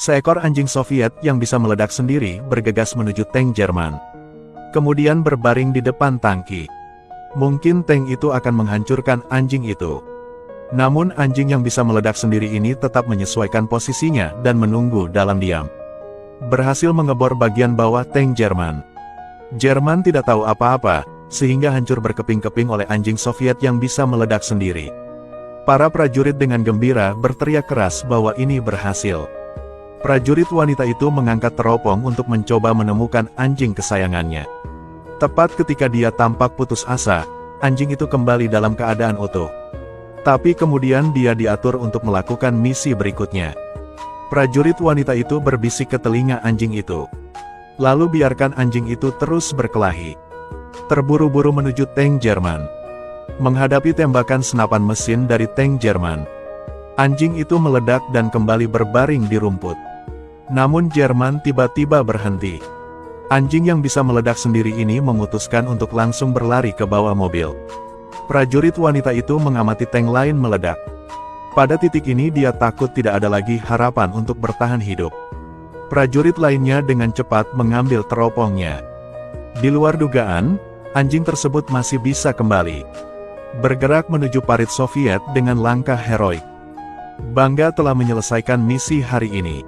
Seekor anjing Soviet yang bisa meledak sendiri bergegas menuju tank Jerman. Kemudian berbaring di depan tangki. Mungkin tank itu akan menghancurkan anjing itu. Namun anjing yang bisa meledak sendiri ini tetap menyesuaikan posisinya dan menunggu dalam diam. Berhasil mengebor bagian bawah tank Jerman. Jerman tidak tahu apa-apa, sehingga hancur berkeping-keping oleh anjing Soviet yang bisa meledak sendiri. Para prajurit dengan gembira berteriak keras bahwa ini berhasil. Prajurit wanita itu mengangkat teropong untuk mencoba menemukan anjing kesayangannya. Tepat ketika dia tampak putus asa, anjing itu kembali dalam keadaan utuh. Tapi kemudian dia diatur untuk melakukan misi berikutnya. Prajurit wanita itu berbisik ke telinga anjing itu. Lalu biarkan anjing itu terus berkelahi. Terburu-buru menuju tank Jerman. Menghadapi tembakan senapan mesin dari tank Jerman, anjing itu meledak dan kembali berbaring di rumput. Namun Jerman tiba-tiba berhenti. Anjing yang bisa meledak sendiri ini memutuskan untuk langsung berlari ke bawah mobil. Prajurit wanita itu mengamati tank lain meledak. Pada titik ini dia takut tidak ada lagi harapan untuk bertahan hidup. Prajurit lainnya dengan cepat mengambil teropongnya. Di luar dugaan, anjing tersebut masih bisa kembali. Bergerak menuju parit Soviet dengan langkah heroik. Bangga telah menyelesaikan misi hari ini.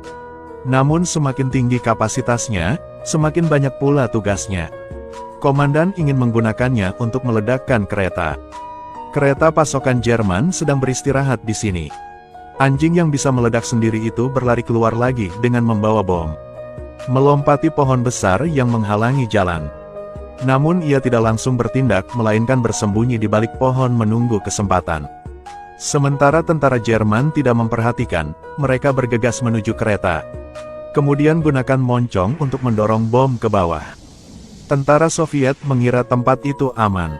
Namun semakin tinggi kapasitasnya, semakin banyak pula tugasnya. Komandan ingin menggunakannya untuk meledakkan kereta. Kereta pasokan Jerman sedang beristirahat di sini. Anjing yang bisa meledak sendiri itu berlari keluar lagi dengan membawa bom. Melompati pohon besar yang menghalangi jalan. Namun ia tidak langsung bertindak, melainkan bersembunyi di balik pohon menunggu kesempatan. Sementara tentara Jerman tidak memperhatikan, mereka bergegas menuju kereta. Kemudian gunakan moncong untuk mendorong bom ke bawah. Tentara Soviet mengira tempat itu aman.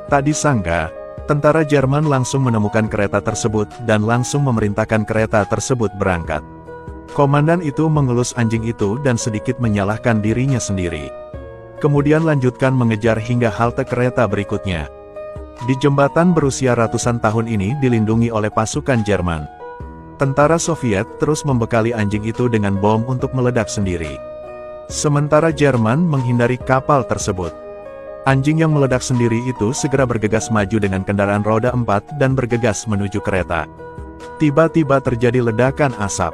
Tak disangka, tentara Jerman langsung menemukan kereta tersebut dan langsung memerintahkan kereta tersebut berangkat. Komandan itu mengelus anjing itu dan sedikit menyalahkan dirinya sendiri. Kemudian lanjutkan mengejar hingga halte kereta berikutnya. Di jembatan berusia ratusan tahun ini dilindungi oleh pasukan Jerman. Tentara Soviet terus membekali anjing itu dengan bom untuk meledak sendiri. Sementara Jerman menghindari kapal tersebut. Anjing yang meledak sendiri itu segera bergegas maju dengan kendaraan roda 4 dan bergegas menuju kereta. Tiba-tiba terjadi ledakan asap.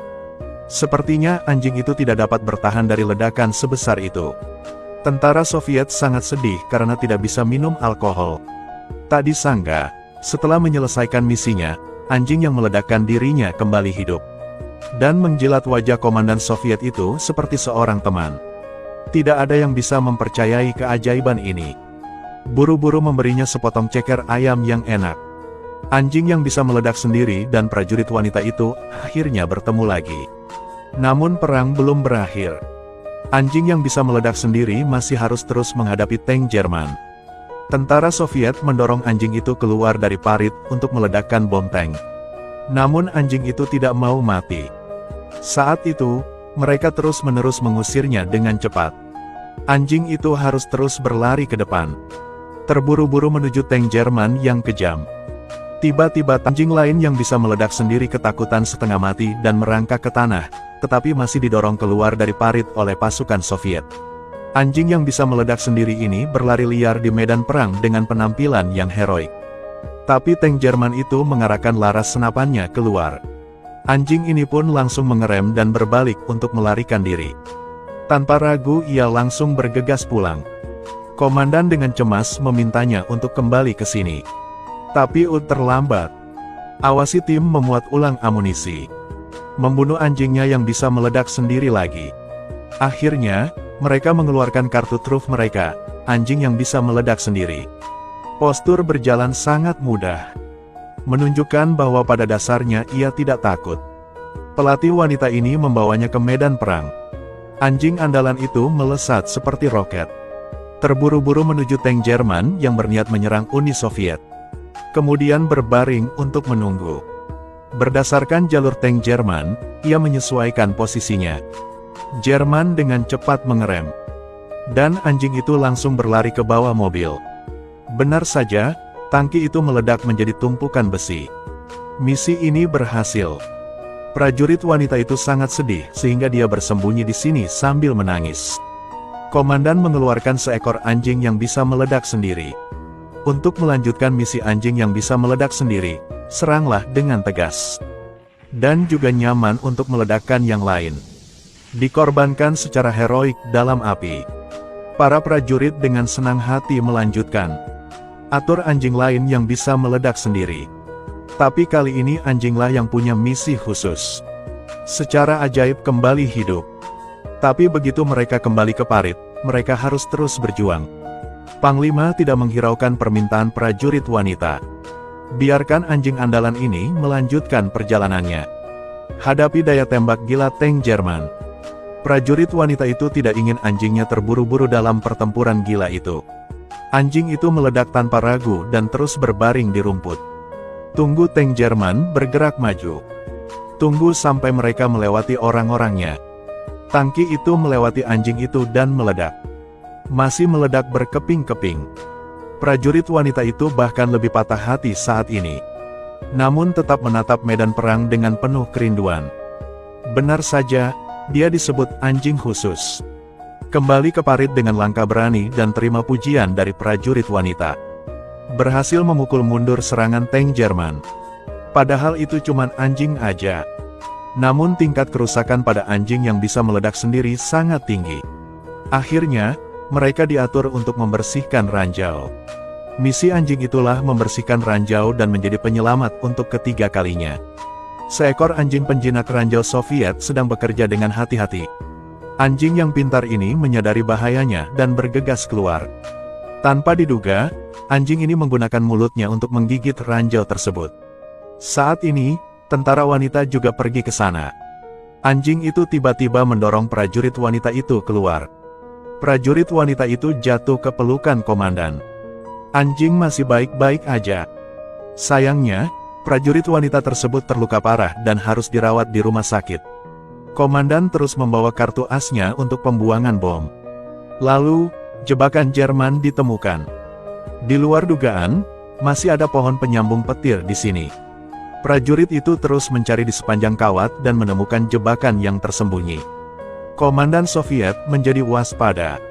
Sepertinya anjing itu tidak dapat bertahan dari ledakan sebesar itu. Tentara Soviet sangat sedih karena tidak bisa minum alkohol. Tak disangka, setelah menyelesaikan misinya, anjing yang meledakkan dirinya kembali hidup. Dan menjilat wajah komandan Soviet itu seperti seorang teman. Tidak ada yang bisa mempercayai keajaiban ini. Buru-buru memberinya sepotong ceker ayam yang enak. Anjing yang bisa meledak sendiri dan prajurit wanita itu akhirnya bertemu lagi. Namun perang belum berakhir. Anjing yang bisa meledak sendiri masih harus terus menghadapi tank Jerman. Tentara Soviet mendorong anjing itu keluar dari parit untuk meledakkan bom tank. Namun anjing itu tidak mau mati. Saat itu, mereka terus-menerus mengusirnya dengan cepat. Anjing itu harus terus berlari ke depan. Terburu-buru menuju tank Jerman yang kejam. Tiba-tiba anjing lain yang bisa meledak sendiri ketakutan setengah mati dan merangkak ke tanah, tetapi masih didorong keluar dari parit oleh pasukan Soviet. Anjing yang bisa meledak sendiri ini berlari liar di medan perang dengan penampilan yang heroik. Tapi tank Jerman itu mengarahkan laras senapannya keluar. Anjing ini pun langsung mengerem dan berbalik untuk melarikan diri. Tanpa ragu ia langsung bergegas pulang. Komandan dengan cemas memintanya untuk kembali ke sini. Tapi terlambat. Awasi tim memuat ulang amunisi. Membunuh anjingnya yang bisa meledak sendiri lagi. Akhirnya, mereka mengeluarkan kartu truf mereka, anjing yang bisa meledak sendiri. Postur berjalan sangat mudah. Menunjukkan bahwa pada dasarnya ia tidak takut. Pelatih wanita ini membawanya ke medan perang. Anjing andalan itu melesat seperti roket. Terburu-buru menuju tank Jerman yang berniat menyerang Uni Soviet. Kemudian berbaring untuk menunggu. Berdasarkan jalur tank Jerman, ia menyesuaikan posisinya. Jerman dengan cepat mengerem. Dan anjing itu langsung berlari ke bawah mobil. Benar saja, tangki itu meledak menjadi tumpukan besi. Misi ini berhasil. Prajurit wanita itu sangat sedih sehingga dia bersembunyi di sini sambil menangis. Komandan mengeluarkan seekor anjing yang bisa meledak sendiri. Untuk melanjutkan misi anjing yang bisa meledak sendiri, seranglah dengan tegas. Dan juga nyaman untuk meledakkan yang lain. Dikorbankan secara heroik dalam api. Para prajurit dengan senang hati melanjutkan. Atur anjing lain yang bisa meledak sendiri. Tapi kali ini anjinglah yang punya misi khusus. Secara ajaib kembali hidup. Tapi begitu mereka kembali ke parit, mereka harus terus berjuang. Panglima tidak menghiraukan permintaan prajurit wanita. Biarkan anjing andalan ini melanjutkan perjalanannya. Hadapi daya tembak gila tank Jerman. Prajurit wanita itu tidak ingin anjingnya terburu-buru dalam pertempuran gila itu. Anjing itu meledak tanpa ragu dan terus berbaring di rumput. Tunggu tank Jerman bergerak maju. Tunggu sampai mereka melewati orang-orangnya. Tangki itu melewati anjing itu dan meledak. Masih meledak berkeping-keping. Prajurit wanita itu bahkan lebih patah hati saat ini. Namun tetap menatap medan perang dengan penuh kerinduan. Benar saja, dia disebut anjing khusus. Kembali ke parit dengan langkah berani dan terima pujian dari prajurit wanita. Berhasil memukul mundur serangan tank Jerman. Padahal itu cuman anjing aja. Namun tingkat kerusakan pada anjing yang bisa meledak sendiri sangat tinggi. Akhirnya, mereka diatur untuk membersihkan ranjau. Misi anjing itulah membersihkan ranjau dan menjadi penyelamat untuk ketiga kalinya. Seekor anjing penjinak ranjau Soviet sedang bekerja dengan hati-hati. Anjing yang pintar ini menyadari bahayanya dan bergegas keluar. Tanpa diduga, anjing ini menggunakan mulutnya untuk menggigit ranjau tersebut. Saat ini, tentara wanita juga pergi ke sana. Anjing itu tiba-tiba mendorong prajurit wanita itu keluar. Prajurit wanita itu jatuh ke pelukan komandan. Anjing masih baik-baik aja. Sayangnya, prajurit wanita tersebut terluka parah dan harus dirawat di rumah sakit. Komandan terus membawa kartu asnya untuk pembuangan bom. Lalu, jebakan Jerman ditemukan. Di luar dugaan, masih ada pohon penyambung petir di sini. Prajurit itu terus mencari di sepanjang kawat dan menemukan jebakan yang tersembunyi. Komandan Soviet menjadi waspada.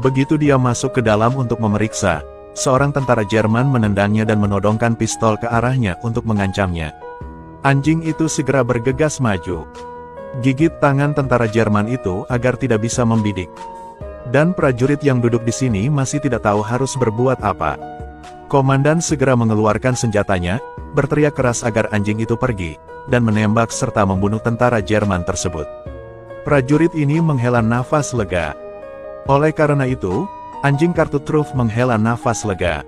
Begitu dia masuk ke dalam untuk memeriksa, seorang tentara Jerman menendangnya dan menodongkan pistol ke arahnya untuk mengancamnya. Anjing itu segera bergegas maju. Gigit tangan tentara Jerman itu agar tidak bisa membidik. Dan prajurit yang duduk di sini masih tidak tahu harus berbuat apa. Komandan segera mengeluarkan senjatanya, berteriak keras agar anjing itu pergi, dan menembak serta membunuh tentara Jerman tersebut. Prajurit ini menghela nafas lega. Oleh karena itu, anjing kartu truf menghela nafas lega.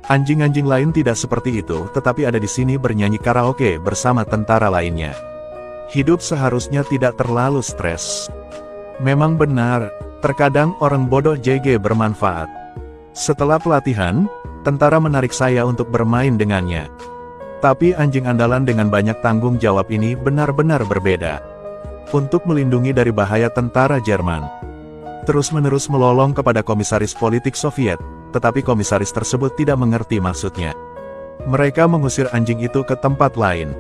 Anjing-anjing lain tidak seperti itu, tetapi ada di sini bernyanyi karaoke bersama tentara lainnya. Hidup seharusnya tidak terlalu stres. Memang benar, terkadang orang bodoh JG bermanfaat. Setelah pelatihan, tentara menarik saya untuk bermain dengannya. Tapi anjing andalan dengan banyak tanggung jawab ini benar-benar berbeda. Untuk melindungi dari bahaya tentara Jerman. Terus-menerus melolong kepada komisaris politik Soviet, tetapi komisaris tersebut tidak mengerti maksudnya. Mereka mengusir anjing itu ke tempat lain.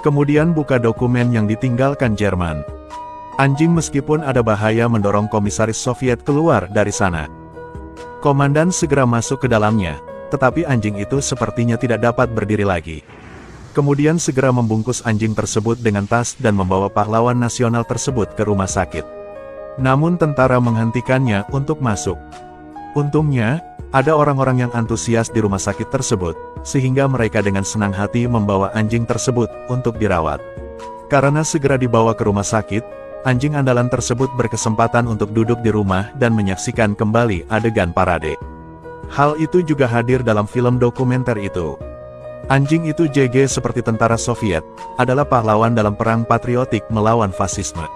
Kemudian buka dokumen yang ditinggalkan Jerman. Anjing meskipun ada bahaya mendorong komisaris Soviet keluar dari sana. Komandan segera masuk ke dalamnya, tetapi anjing itu sepertinya tidak dapat berdiri lagi. Kemudian segera membungkus anjing tersebut dengan tas dan membawa pahlawan nasional tersebut ke rumah sakit. Namun tentara menghentikannya untuk masuk. Untungnya, ada orang-orang yang antusias di rumah sakit tersebut, sehingga mereka dengan senang hati membawa anjing tersebut untuk dirawat. Karena segera dibawa ke rumah sakit, anjing andalan tersebut berkesempatan untuk duduk di rumah dan menyaksikan kembali adegan parade. Hal itu juga hadir dalam film dokumenter itu. Anjing itu JG seperti tentara Soviet, adalah pahlawan dalam perang patriotik melawan fasisme.